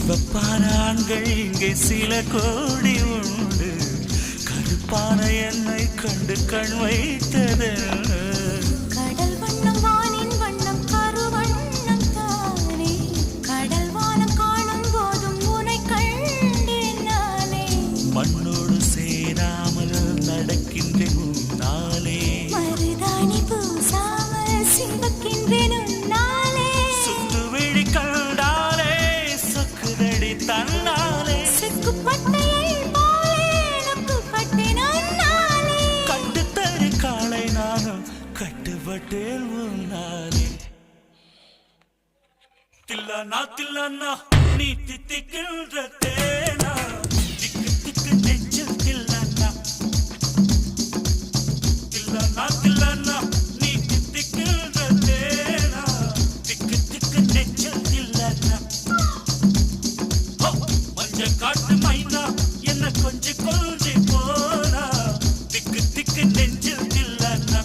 சிவப்பான ஆண்கள் இங்கே சில கோடி உண்டு, கருப்பான என்னை கண்டு கண் வைத்தது. கடல் வண்ணம் வானின் வண்ணம் கருவண்ணம் தானே, கடல் வானம் காணும் போதும் உனை கண்டேன் நானே. மண்ணோடு சேராமல் நடக்கின்றேன் உன்னாலே, மருதாணி பூசாமல் சிவக்கின்றேன் உன்னாலே. சுட்டு விழி கண்டாலே சொக்குதடி தன்னாலே, செக்குப்பட்டையை போலே நொக்குப்பட்டேன் உன்னாலே. கட்டுத்தறி காளை நானும் கட்டுப்பட்டேன் உன்னாலே. தில்லானா தில்லானா நீ தித்திக்கின்ற தேனா, திக்கு திக்கு நெஞ்சில் தில்லானா. தில்லானா தில்லானா நீ தித்திக்கின்ற தேனா, திக்கு திக்கு நெஞ்சில் தில்லானா. மஞ்ச காட்டு மைனா என்ன கொஞ்சி கொஞ்சி போனா, திக்கு திக்கு நெஞ்சில் தில்லானா.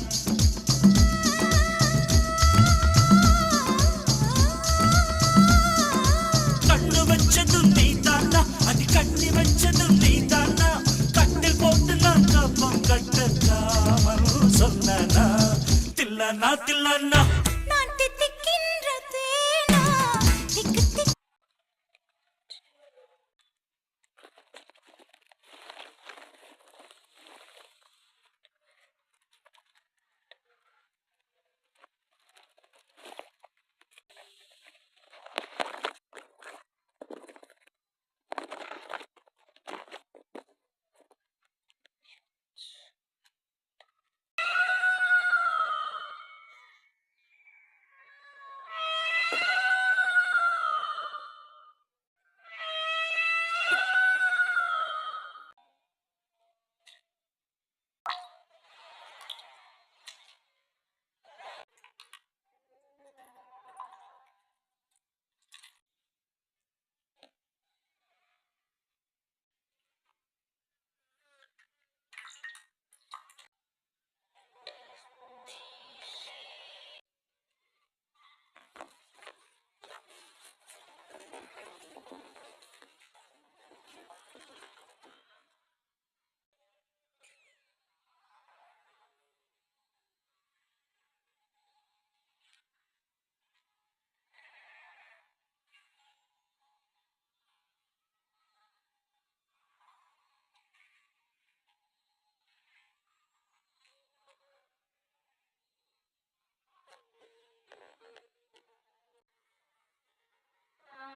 கண்ணு வச்சதும் நீ தானா, அது கண்ணி வச்சதும் நீ தானா, கட்டில் போட்டு நான் கப்பம் கட்டத்தாமல் சொன்னா. தில்லானா தில்லானா